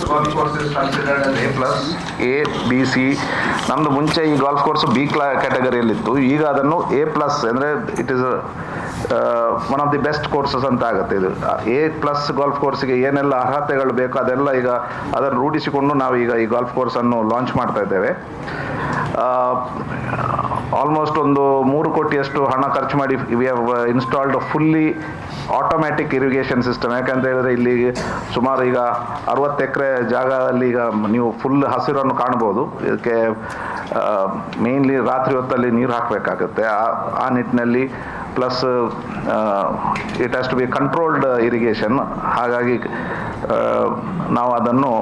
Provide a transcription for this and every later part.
golf course is considered as A plus, A, B, C. ನಮ್ಮದು ಮುಂಚೆ ಈ golf course B ಕ್ಯಾಟಗರಿಯಲ್ಲಿತ್ತು. ಈಗ ಅದನ್ನು A ಪ್ಲಸ್ ಅಂದರೆ it is one of the best courses ಅಂತ ಆಗುತ್ತೆ. ಇದು A ಪ್ಲಸ್ ಗಾಲ್ಫ್ ಕೋರ್ಸ್ಗೆ ಏನೆಲ್ಲ ಅರ್ಹತೆಗಳು ಬೇಕು ಅದೆಲ್ಲ ಈಗ ಅದನ್ನು ರೂಢಿಸಿಕೊಂಡು ನಾವು ಈಗ ಈ ಗಾಲ್ಫ್ ಕೋರ್ಸನ್ನು ಲಾಂಚ್ ಮಾಡ್ತಾ ಇದ್ದೇವೆ. ಆಲ್ಮೋಸ್ಟ್ ಒಂದು 3 ಕೋಟಿಯಷ್ಟು ಹಣ ಖರ್ಚು ಮಾಡಿ we have installed fully automatic irrigation system. ಯಾಕಂತ ಹೇಳಿದ್ರೆ ಇಲ್ಲಿ ಸುಮಾರು ಈಗ 60 ಎಕರೆ ಜಾಗದಲ್ಲಿ ಈಗ ನೀವು ಫುಲ್ ಹಸಿರನ್ನು ಕಾಣ್ಬೋದು. ಇದಕ್ಕೆ ಮೇನ್ಲಿ ರಾತ್ರಿ ಹೊತ್ತಲ್ಲಿ ನೀರು ಹಾಕಬೇಕಾಗುತ್ತೆ. ಆ ನಿಟ್ಟಿನಲ್ಲಿ plus it has to be controlled irrigation. ಹಾಗಾಗಿ ನಾವು ಅದನ್ನು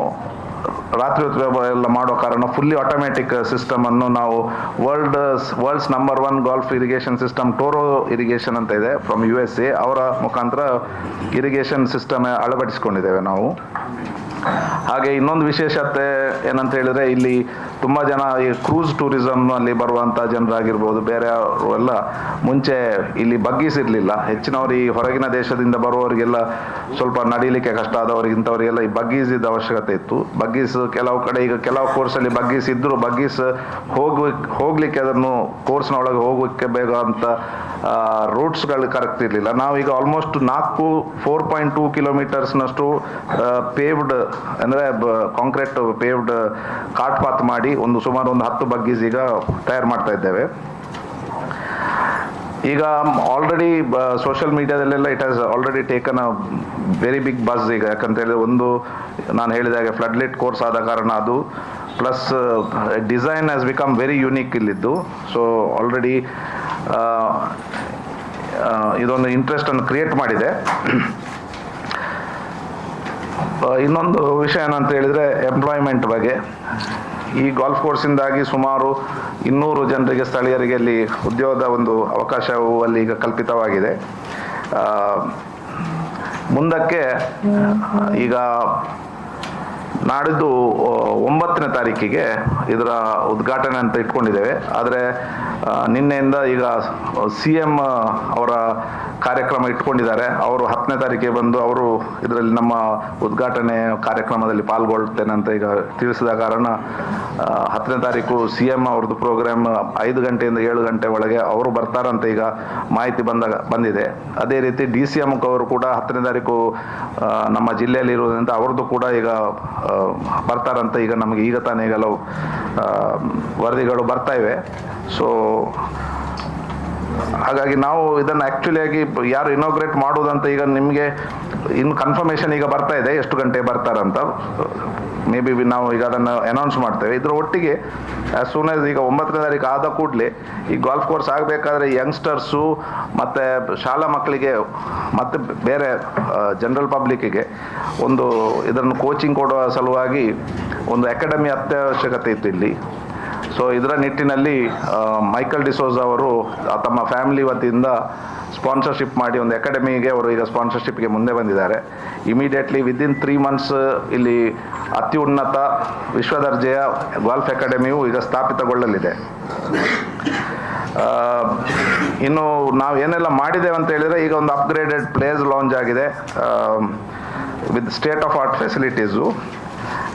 ರಾತ್ರಿ ಎಲ್ಲ ಮಾಡೋ ಕಾರಣ ಫುಲ್ಲಿ ಆಟೋಮ್ಯಾಟಿಕ್ ಸಿಸ್ಟಮನ್ನು ನಾವು world's number 1 golf irrigation system Toro irrigation ಅಂತ ಇದೆ ಫ್ರಮ್ USA, ಅವರ ಮುಖಾಂತರ ಇರಿಗೇಷನ್ ಸಿಸ್ಟಮ್ ಅಳವಡಿಸಿಕೊಂಡಿದ್ದೇವೆ ನಾವು. ಹಾಗೆ ಇನ್ನೊಂದು ವಿಶೇಷತೆ ಏನಂತ ಹೇಳಿದ್ರೆ ಇಲ್ಲಿ ತುಂಬ ಜನ ಈ ಕ್ರೂಸ್ ಟೂರಿಸಮ್ ಅಲ್ಲಿ ಬರುವಂಥ ಜನರಾಗಿರ್ಬೋದು, ಬೇರೆ ಎಲ್ಲ ಮುಂಚೆ ಇಲ್ಲಿ ಬಗ್ಗೀಸ್ ಇರಲಿಲ್ಲ. ಹೆಚ್ಚಿನವರು ಈ ಹೊರಗಿನ ದೇಶದಿಂದ ಬರುವವರಿಗೆಲ್ಲ ಸ್ವಲ್ಪ ನಡೀಲಿಕ್ಕೆ ಕಷ್ಟ ಆದವರಿಗಿಂತವರಿಗೆಲ್ಲ ಈ ಬಗ್ಗೀಸ್ ಇದ್ದ ಅವಶ್ಯಕತೆ ಇತ್ತು. ಬಗ್ಗೀಸ್ ಕೆಲವು ಕಡೆ ಈಗ ಕೆಲವು ಕೋರ್ಸಲ್ಲಿ ಬಗ್ಗೀಸ್ ಇದ್ದರೂ ಬಗ್ಗೀಸ್ ಹೋಗ್ಲಿಕ್ಕೆ ಅದನ್ನು ಕೋರ್ಸ್ನ ಒಳಗೆ ಹೋಗೋಕ್ಕೆ ಬೇಕಾದಂಥ ರೂಟ್ಸ್ಗಳು ಕರೆಕ್ಟ್ ಇರಲಿಲ್ಲ. ನಾವೀಗ ಆಲ್ಮೋಸ್ಟ್ 4.2 ಕಿಲೋಮೀಟರ್ಸ್ನಷ್ಟು ಪೇವ್ಡ್ ಅಂದರೆ ಕಾಂಕ್ರೀಟ್ ಪೇವ್ಡ್ ಕಾರ್ಟ್ ಪಾತ್ ಮಾಡಿ ಸುಮಾರು ಒಂದು 10 ಬಗ್ಗೀಸ್ ಈಗ ತಯಾರು ಮಾಡ್ತಾ ಇದ್ದೇವೆ. ಈಗ ಆಲ್ರೆಡಿ ಸೋಷಿಯಲ್ ಮೀಡಿಯಾದಲ್ಲೆಲ್ಲ it has already taken a very big buzz. ಈಗ ಯಾಕಂತ ಹೇಳಿದ್ರೆ ನಾನು ಹೇಳಿದ ಹಾಗೆ ಫ್ಲಡ್ ಲೈಟ್ ಕೋರ್ಸ್ ಆದ ಕಾರಣ ಅದು plus design has become very unique ಇಲ್ಲಿದ್ದು. ಸೊ ಆಲ್ರೆಡಿ ಇದೊಂದು ಇಂಟ್ರೆಸ್ಟನ್ನು ಕ್ರಿಯೇಟ್ ಮಾಡಿದೆ. ಇನ್ನೊಂದು ವಿಷಯ ಏನಂತ ಹೇಳಿದರೆ ಎಂಪ್ಲಾಯ್ಮೆಂಟ್ ಬಗ್ಗೆ. ಈ ಗಾಲ್ಫ್ ಕೋರ್ಸಿಂದಾಗಿ ಸುಮಾರು 200 ಜನರಿಗೆ ಸ್ಥಳೀಯರಿಗೆ ಅಲ್ಲಿ ಉದ್ಯೋಗದ ಒಂದು ಅವಕಾಶವು ಅಲ್ಲಿ ಈಗ ಕಲ್ಪಿತವಾಗಿದೆ. ಮುಂದಕ್ಕೆ ಈಗ ನಾಡಿದ್ದು 9ನೇ ತಾರೀಕಿಗೆ ಇದರ ಉದ್ಘಾಟನೆ ಅಂತ ಇಟ್ಕೊಂಡಿದ್ದೇವೆ. ಆದರೆ ನಿನ್ನೆಯಿಂದ ಈಗ CM ಅವರ ಕಾರ್ಯಕ್ರಮ ಇಟ್ಕೊಂಡಿದ್ದಾರೆ. ಅವರು 10ನೇ ತಾರೀಕಿಗೆ ಬಂದು ಅವರು ಇದರಲ್ಲಿ ನಮ್ಮ ಉದ್ಘಾಟನೆ ಕಾರ್ಯಕ್ರಮದಲ್ಲಿ ಪಾಲ್ಗೊಳ್ತೇನೆ ಅಂತ ಈಗ ತಿಳಿಸಿದ ಕಾರಣ 10ನೇ ತಾರೀಕು CM ಅವ್ರದ್ದು ಪ್ರೋಗ್ರಾಮ್ 5 ಗಂಟೆಯಿಂದ 7 ಗಂಟೆ ಒಳಗೆ ಅವರು ಬರ್ತಾರಂತ ಈಗ ಮಾಹಿತಿ ಬಂದಿದೆ. ಅದೇ ರೀತಿ DCM ಅವರು ಕೂಡ 10ನೇ ತಾರೀಕು ನಮ್ಮ ಜಿಲ್ಲೆಯಲ್ಲಿ ಇರುವುದರಿಂದ ಅವ್ರದ್ದು ಕೂಡ ಈಗ ಬರ್ತಾರಂತ ಈಗ ನಮಗೆ ಈಗ ತಾನೇ ಕೆಲವು ವರದಿಗಳು ಬರ್ತಾ ಇವೆ. ಸೊ ಹಾಗಾಗಿ ನಾವು ಇದನ್ನು ಆ್ಯಕ್ಚುಲಿಯಾಗಿ ಯಾರು ಇನಾಗ್ರೇಟ್ ಮಾಡೋದಂತ ಈಗ ನಿಮಗೆ ಇನ್ನು ಕನ್ಫರ್ಮೇಷನ್ ಈಗ ಬರ್ತಾ ಇದೆ ಎಷ್ಟು ಗಂಟೆ ಬರ್ತಾರಂತ. ಮೇ ಬಿ ನಾವು ಈಗ ಅದನ್ನು ಅನೌನ್ಸ್ ಮಾಡ್ತೇವೆ. ಇದರ ಒಟ್ಟಿಗೆ ಆ್ಯಸ್ ಸೂನ್ ಆಸ್ ಈಗ 9ನೇ ತಾರೀಕು ಆದ ಕೂಡಲೇ ಈ ಗಾಲ್ಫ್ ಕೋರ್ಸ್ ಆಗಬೇಕಾದ್ರೆ ಯಂಗ್ಸ್ಟರ್ಸು ಮತ್ತು ಶಾಲಾ ಮಕ್ಕಳಿಗೆ ಮತ್ತು ಬೇರೆ ಜನರಲ್ ಪಬ್ಲಿಕ್ಕಿಗೆ ಇದನ್ನು ಕೋಚಿಂಗ್ ಕೊಡುವ ಸಲುವಾಗಿ ಒಂದು ಅಕಾಡೆಮಿ ಅತ್ಯವಶ್ಯಕತೆ ಇತ್ತು ಇಲ್ಲಿ. ಸೊ ಇದರ ನಿಟ್ಟಿನಲ್ಲಿ ಮೈಕಲ್ ಡಿಸೋಜಾ ಅವರು ತಮ್ಮ ಫ್ಯಾಮಿಲಿ ವತಿಯಿಂದ ಸ್ಪಾನ್ಸರ್ಶಿಪ್ ಮಾಡಿ ಒಂದು ಅಕಾಡೆಮಿಗೆ ಅವರು ಈಗ ಸ್ಪಾನ್ಸರ್ಶಿಪ್ಗೆ ಮುಂದೆ ಬಂದಿದ್ದಾರೆ. ಇಮಿಡಿಯೇಟ್ಲಿ ವಿದಿನ್ 3 ಮಂತ್ಸ್ ಇಲ್ಲಿ ಅತ್ಯುನ್ನತ ವಿಶ್ವದರ್ಜೆಯ ಗಾಲ್ಫ್ ಅಕಾಡೆಮಿಯು ಈಗ ಸ್ಥಾಪಿತಗೊಳ್ಳಲಿದೆ. ಇನ್ನು ನಾವು ಏನೆಲ್ಲ ಮಾಡಿದ್ದೇವೆ ಅಂತ ಹೇಳಿದರೆ ಈಗ ಒಂದು ಅಪ್ಗ್ರೇಡೆಡ್ ಪ್ಲೇಸ್ ಲಾಂಚ್ ಆಗಿದೆ with state of art facilities.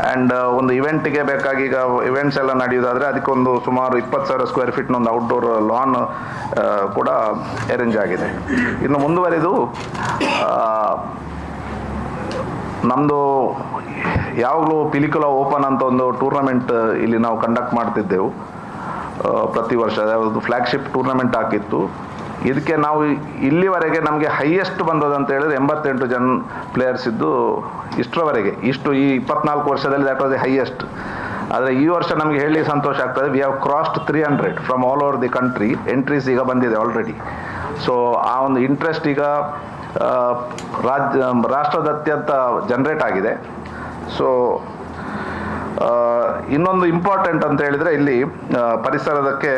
And ಒಂದು ಇವೆಂಟಿಗೆ ಬೇಕಾಗಿ ಈಗ ಇವೆಂಟ್ಸ್ ಎಲ್ಲ ನಡೆಯೋದಾದರೆ ಅದಕ್ಕೊಂದು ಸುಮಾರು 20,000 ಸ್ಕ್ವೇರ್ ಫೀಟ್ನ ಒಂದು ಔಟ್ಡೋರ್ ಲಾನ್ ಕೂಡ ಅರೇಂಜ್ ಆಗಿದೆ. ಇನ್ನು ಮುಂದುವರಿದು ನಮ್ಮದು ಯಾವಾಗಲೂ ಪಿಲಿಕುಲ ಓಪನ್ ಅಂತ ಒಂದು ಟೂರ್ನಮೆಂಟ್ ಇಲ್ಲಿ ನಾವು ಕಂಡಕ್ಟ್ ಮಾಡ್ತಿದ್ದೆವು ಪ್ರತಿ ವರ್ಷ. ಯಾವುದು ಫ್ಲ್ಯಾಗ್ಶಿಪ್ ಟೂರ್ನಮೆಂಟ್ ಹಾಕಿತ್ತು. ಇದಕ್ಕೆ ನಾವು ಇಲ್ಲಿವರೆಗೆ ನಮಗೆ ಹೈಯೆಸ್ಟ್ ಬಂದದಂತ ಹೇಳಿದ್ರೆ 88 ಜನ ಪ್ಲೇಯರ್ಸ್ ಇದ್ದು ಇಷ್ಟರವರೆಗೆ. ಈ 24 ವರ್ಷದಲ್ಲಿ ದ್ಯಾಟ್ ವಾಸ್ ದಿ ಹೈಯೆಸ್ಟ್. ಆದರೆ ಈ ವರ್ಷ ನಮಗೆ ಹೇಳಿ ಸಂತೋಷ ಆಗ್ತದೆ, we have crossed 300 from all over the country. Entries ಈಗ ಬಂದಿದೆ ಆಲ್ರೆಡಿ. ಸೊ ಆ ಒಂದು ಇಂಟ್ರೆಸ್ಟ್ ಈಗ ರಾಷ್ಟ್ರದಾದ್ಯಂತ ಜನರೇಟ್ ಆಗಿದೆ. ಸೊ ಇನ್ನೊಂದು ಇಂಪಾರ್ಟೆಂಟ್ ಅಂತ ಹೇಳಿದರೆ ಇಲ್ಲಿ ಪರಿಸರದಕ್ಕೆ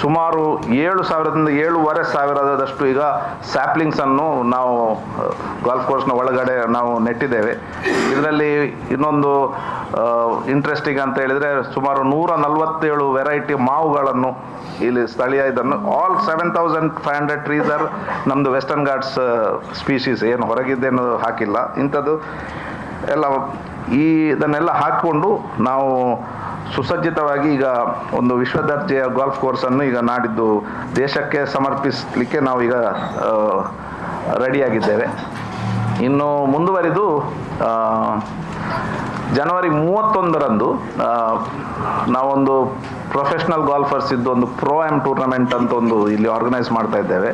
ಸುಮಾರು 7,000ದಿಂದ 7,500 ಈಗ ಸ್ಯಾಪ್ಲಿಂಗ್ಸನ್ನು ನಾವು ಗಾಲ್ಫ್ ಕೋರ್ಸ್ನ ಒಳಗಡೆ ನಾವು ನೆಟ್ಟಿದ್ದೇವೆ. ಇದರಲ್ಲಿ ಇನ್ನೊಂದು ಇಂಟ್ರೆಸ್ಟಿಂಗ್ ಅಂತ ಹೇಳಿದರೆ ಸುಮಾರು 147 ವೆರೈಟಿ ಮಾವುಗಳನ್ನು ಇಲ್ಲಿ ಸ್ಥಳೀಯ ಇದನ್ನು ಆಲ್ 7,500 ಟ್ರೀಸ್ ಆರ್ ನಮ್ಮದು ವೆಸ್ಟರ್ನ್ ಘಾಟ್ಸ್ ಸ್ಪೀಶೀಸ್, ಏನು ಹೊರಗಿದ್ದೇನು ಹಾಕಿಲ್ಲ. ಇಂಥದ್ದು ಎಲ್ಲ ಇದನ್ನೆಲ್ಲ ಹಾಕಿಕೊಂಡು ನಾವು ಸುಸಜ್ಜಿತವಾಗಿ ಈಗ ಒಂದು ವಿಶ್ವದರ್ಜೆಯ ಗಾಲ್ಫ್ ಕೋರ್ಸನ್ನು ಈಗ ನಾಡಿದ್ದು ದೇಶಕ್ಕೆ ಸಮರ್ಪಿಸಲಿಕ್ಕೆ ನಾವೀಗ ರೆಡಿಯಾಗಿದ್ದೇವೆ. ಇನ್ನು ಮುಂದುವರಿದು ಜನವರಿ 31ರಂದು ನಾವೊಂದು ಪ್ರೊಫೆಷ್ನಲ್ ಗಾಲ್ಫರ್ಸ್ ಇದ್ದು ಒಂದು ಪ್ರೋ ಆಮ್ ಟೂರ್ನಮೆಂಟ್ ಅಂತ ಒಂದು ಇಲ್ಲಿ ಆರ್ಗನೈಸ್ ಮಾಡ್ತಾ ಇದ್ದೇವೆ.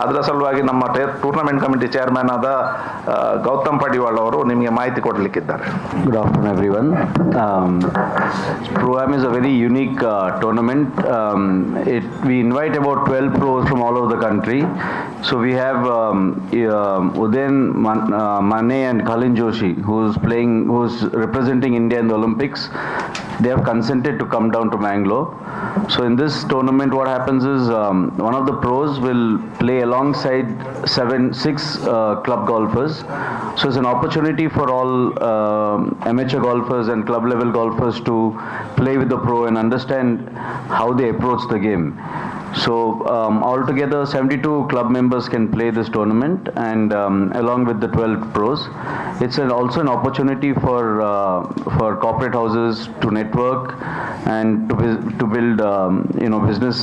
ಅದರ ಸಲುವಾಗಿ ನಮ್ಮ ಟೂರ್ನಮೆಂಟ್ ಕಮಿಟಿ ಚೇರ್ಮನ್ ಆದ ಗೌತಮ್ ಪಡಿವಾಳ್ ಅವರು ನಿಮಗೆ ಮಾಹಿತಿ ಕೊಡಲಿಕ್ಕಿದ್ದಾರೆ. Good afternoon, everyone. Pro-Am is a very unique tournament. We invite about 12 pros from all over the country. So we have Udayan Mane and Khalin Joshi, who's representing India in the Olympics. They have consented to come down to Mangalore. So in this tournament, what happens is one of the pros will play alongside six club golfers. So it's an opportunity for all amateur golfers and club level golfers to play with the pro and understand how they approach the game. So altogether 72 club members can play this tournament, and along with the 12 pros. It's also an opportunity for corporate houses to network and to build business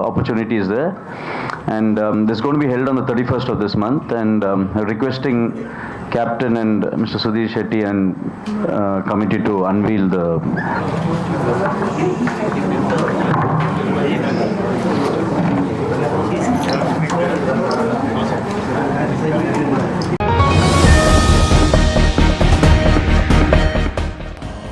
opportunities there. And this is going to be held on the 31st of this month, and requesting Captain and Mr. Sudhir Shetty and committee to unveil the